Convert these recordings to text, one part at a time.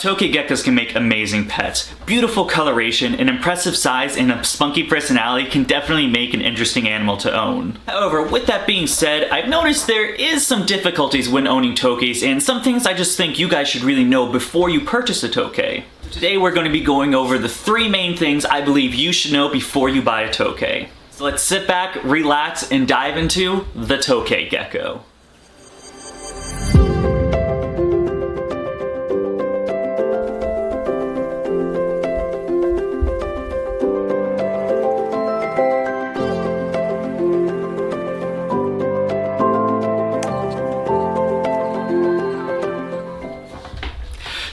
Tokay geckos can make amazing pets. Beautiful coloration, an impressive size, and a spunky personality can definitely make an interesting animal to own. However, with that being said, I've noticed there is some difficulties when owning Tokays, and some things I just think you guys should really know before you purchase a Tokay. Today we're going to be going over the 3 main things I believe you should know before you buy a Tokay. So let's sit back, relax, and dive into the Tokay Gecko.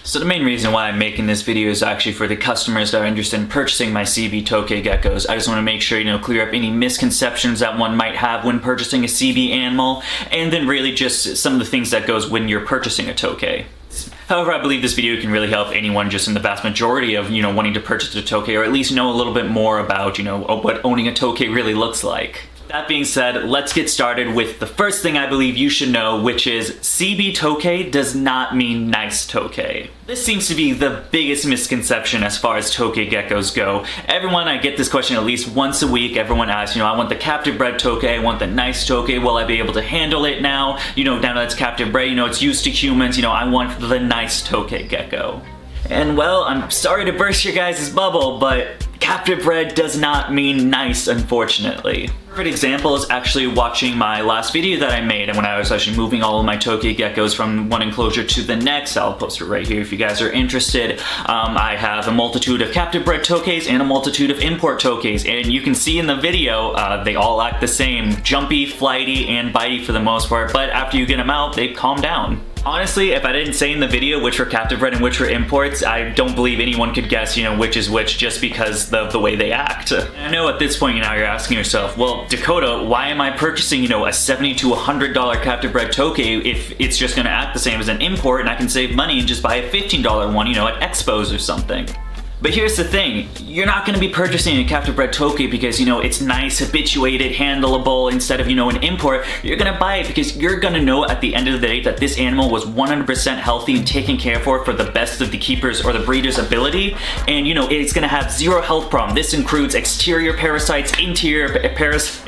So the main reason why I'm making this video is actually for the customers that are interested in purchasing my CB Tokay geckos. I just want to make sure, clear up any misconceptions that one might have when purchasing a CB animal, and then really just some of the things that goes when you're purchasing a Tokay. However, I believe this video can really help anyone just in the vast majority of, wanting to purchase a Tokay, or at least know a little bit more about, what owning a Tokay really looks like. That being said, let's get started with the first thing I believe you should know, which is CB Tokay does not mean nice Tokay. This seems to be the biggest misconception as far as Tokay geckos go. I get this question at least once a week. Everyone asks, I want the Captive-Bred Tokay, I want the nice Tokay, will I be able to handle it now? Now that it's Captive-Bred, it's used to humans, I want the nice Tokay gecko. And well, I'm sorry to burst your guys' bubble, but Captive-Bred does not mean nice, unfortunately. A perfect example is actually watching my last video that I made, and when I was actually moving all of my Tokay geckos from one enclosure to the next. I'll post it right here if you guys are interested. I have a multitude of Captive-Bred Tokays and a multitude of import Tokays, and you can see in the video they all act the same. Jumpy, flighty, and bitey for the most part, but after you get them out, they calm down. Honestly, if I didn't say in the video which were Captive-Bred and which were imports, I don't believe anyone could guess, which is which just because of the way they act. And I know at this point, you're asking yourself, well, Dakota, why am I purchasing, a $70 to $100 Captive-Bred Tokay if it's just gonna act the same as an import and I can save money and just buy a $15 one, at Expos or something? But here's the thing, you're not going to be purchasing a Captive-Bred Tokay because, it's nice, habituated, handleable instead of, an import. You're going to buy it because you're going to know at the end of the day that this animal was 100% healthy and taken care for the best of the keeper's or the breeder's ability. And, it's going to have 0 health problem. This includes exterior parasites, interior parasites.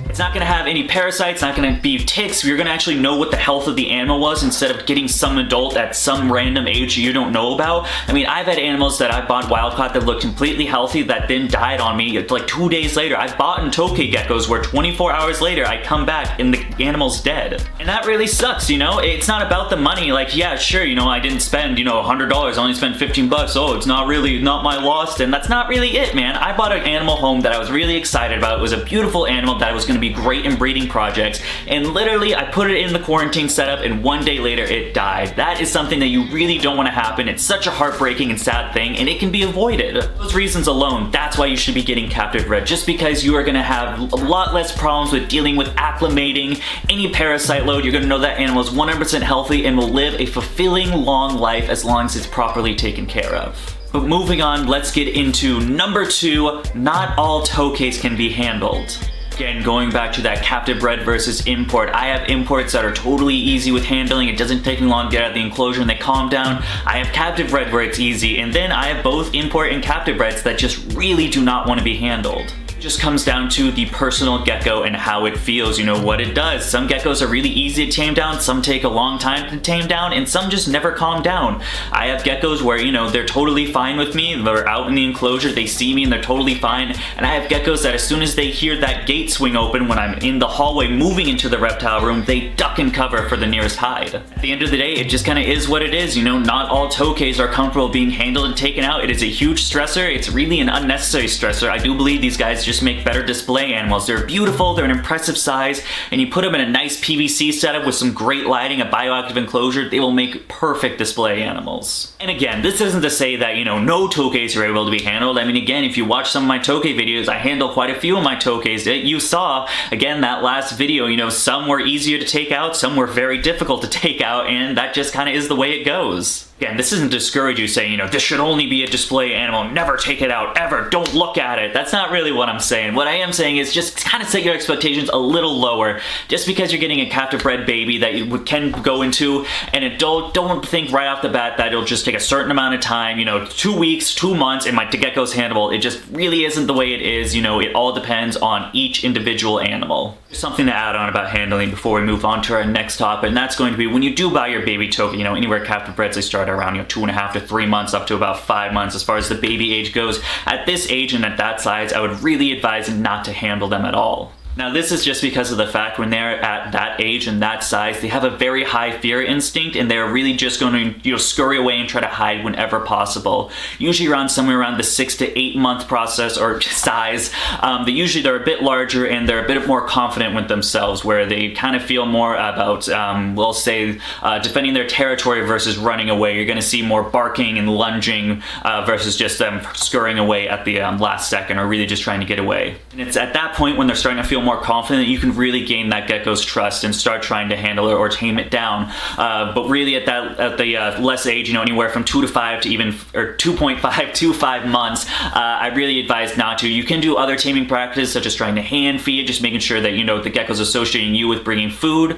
It's not going to have any parasites, not going to be ticks. You're going to actually know what the health of the animal was instead of getting some adult at some random age you don't know about. I mean, I've had animals that I bought wild caught that looked completely healthy that then died on me like 2 days later. I've bought in Tokay geckos where 24 hours later I come back and the animal's dead. And that really sucks, It's not about the money. Like, yeah, sure, I didn't spend, $100, I only spent 15 bucks. Oh, it's not my loss. And that's not really it, man. I bought an animal home that I was really excited about. It was a beautiful animal that was going to be great in breeding projects, and literally I put it in the quarantine setup and 1 day later it died. That is something that you really don't want to happen. It's such a heartbreaking and sad thing, and it can be avoided. Those reasons alone, that's why you should be getting Captive-Bred, just because you are going to have a lot less problems with dealing with acclimating any parasite load. You're going to know that animal is 100% healthy and will live a fulfilling long life as long as it's properly taken care of. But moving on, let's get into number 2, not all Tokays can be handled. Again, going back to that Captive-Bred versus import, I have imports that are totally easy with handling. It doesn't take me long to get out of the enclosure and they calm down. I have Captive-Bred where it's easy, and then I have both import and Captive-Breds that just really do not want to be handled. It just comes down to the personal gecko and how it feels, what it does. Some geckos are really easy to tame down, some take a long time to tame down, and some just never calm down. I have geckos where, they're totally fine with me, they're out in the enclosure, they see me and they're totally fine, and I have geckos that as soon as they hear that gate swing open when I'm in the hallway moving into the reptile room, they duck and cover for the nearest hide. At the end of the day, it just kind of is what it is, not all Tokays are comfortable being handled and taken out. It is a huge stressor, it's really an unnecessary stressor. I do believe these guys just make better display animals. They're beautiful, they're an impressive size, and you put them in a nice PVC setup with some great lighting, a bioactive enclosure, they will make perfect display animals. And again, this isn't to say that, no Tokays are able to be handled. I mean, again, if you watch some of my Tokay videos, I handle quite a few of my Tokays. You saw, again, that last video, some were easier to take out, some were very difficult to take out, and that just kind of is the way it goes. Again, this isn't to discourage you saying, this should only be a display animal, never take it out, ever, don't look at it. That's not really what I'm saying. What I am saying is just kind of set your expectations a little lower. Just because you're getting a captive-bred baby that you can go into an adult, don't think right off the bat that it'll just take a certain amount of time, 2 weeks, 2 months, and my gecko's handleable. It just really isn't the way it is. It all depends on each individual animal. There's something to add on about handling before we move on to our next topic, and that's going to be when you do buy your baby Tokay, anywhere captive-breds, they start around 2.5 to 3 months up to about 5 months as far as the baby age goes. At this age and at that size, I would really advise not to handle them at all. Now this is just because of the fact when they're at that age and that size, they have a very high fear instinct and they're really just going to scurry away and try to hide whenever possible. Usually around somewhere around the 6 to 8 month process or size, they're a bit larger and they're a bit more confident with themselves, where they kind of feel more about, we'll say, defending their territory versus running away. You're going to see more barking and lunging versus just them scurrying away at the last second or really just trying to get away. And it's at that point when they're starting to feel more confident that you can really gain that gecko's trust and start trying to handle it or tame it down. But really at the less age, anywhere from 2 to 5 to even, or 2.5 to 5 months, I really advise not to. You can do other taming practices such as trying to hand feed, just making sure that the gecko's associating you with bringing food,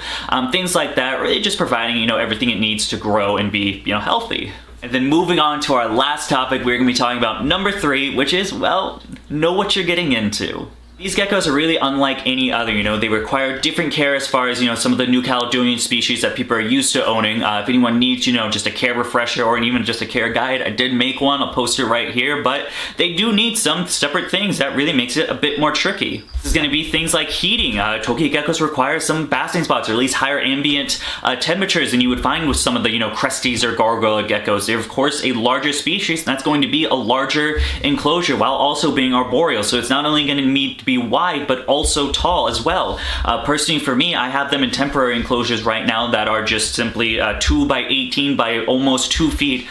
things like that, really just providing everything it needs to grow and be healthy. And then moving on to our last topic, we're going to be talking about number 3, which is, well, know what you're getting into. These geckos are really unlike any other, they require different care as far as, some of the New Caledonian species that people are used to owning. If anyone needs, just a care refresher or even just a care guide, I did make one, I'll post it right here, but they do need some separate things that really makes it a bit more tricky. This is going to be things like heating. Tokay geckos require some basking spots or at least higher ambient temperatures than you would find with some of the, cresties or gargoyle geckos. They're of course a larger species, and that's going to be a larger enclosure while also being arboreal, so it's not only going to need to be wide but also tall as well. Personally for me, I have them in temporary enclosures right now that are just simply 2 by 18 by almost 2 feet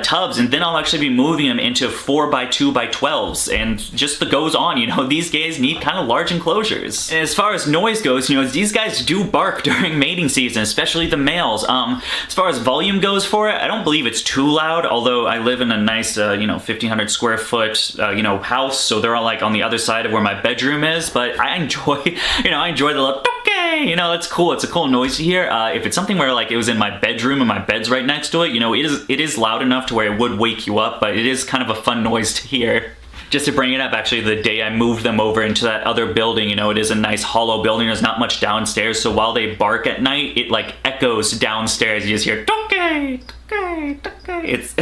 tubs, and then I'll actually be moving them into 4 by 2 by 12s, and just the goes on. These guys need kind of large enclosures. And as far as noise goes, these guys do bark during mating season, especially the males. As far as volume goes for it, I don't believe it's too loud, although I live in a nice 1,500 square foot house, so they're all like on the other side of where my bedroom is, but I enjoy, I enjoy the little Tokay, it's cool. It's a cool noise to hear. If it's something where like it was in my bedroom and my bed's right next to it, it is loud enough to where it would wake you up, but it is kind of a fun noise to hear. Just to bring it up, actually, the day I moved them over into that other building, it is a nice hollow building. There's not much downstairs, so while they bark at night, it like echoes downstairs. You just hear Tokay, Tokay, Tokay.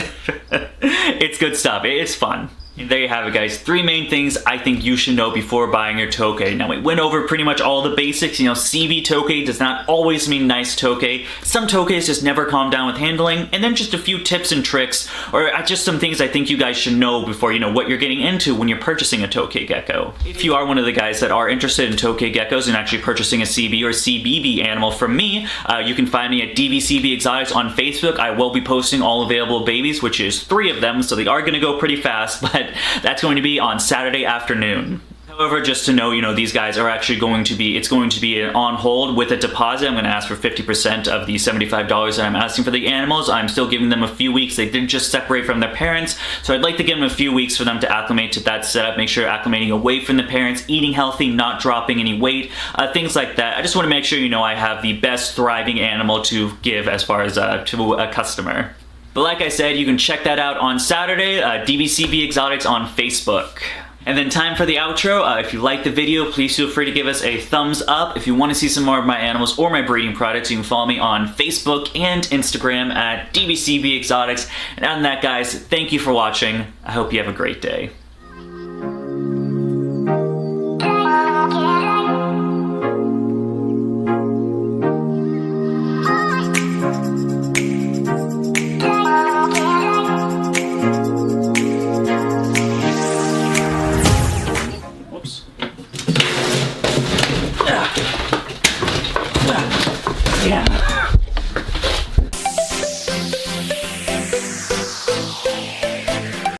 It's good stuff. It's fun. And there you have it, guys. 3 main things I think you should know before buying your Tokay. Now, we went over pretty much all the basics. CB Tokay does not always mean nice Tokay. Some Tokays just never calm down with handling. And then just a few tips and tricks, or just some things I think you guys should know before, what you're getting into when you're purchasing a Tokay gecko. If you are one of the guys that are interested in Tokay geckos and actually purchasing a CB or CBB animal from me, you can find me at DVCB Exotics on Facebook. I will be posting all available babies, which is 3 of them, so they are going to go pretty fast, but that's going to be on Saturday afternoon. However, just to know, these guys are actually it's going to be on hold with a deposit. I'm going to ask for 50% of the $75 that I'm asking for the animals. I'm still giving them a few weeks. They didn't just separate from their parents, so I'd like to give them a few weeks for them to acclimate to that setup, make sure acclimating away from the parents, eating healthy, not dropping any weight, things like that. I just want to make sure, I have the best thriving animal to give as far as to a customer. But like I said, you can check that out on Saturday, DVCB Exotics on Facebook. And then time for the outro. If you liked the video, please feel free to give us a thumbs up. If you want to see some more of my animals or my breeding products, you can follow me on Facebook and Instagram at DVCB Exotics. And other than that, guys, thank you for watching. I hope you have a great day.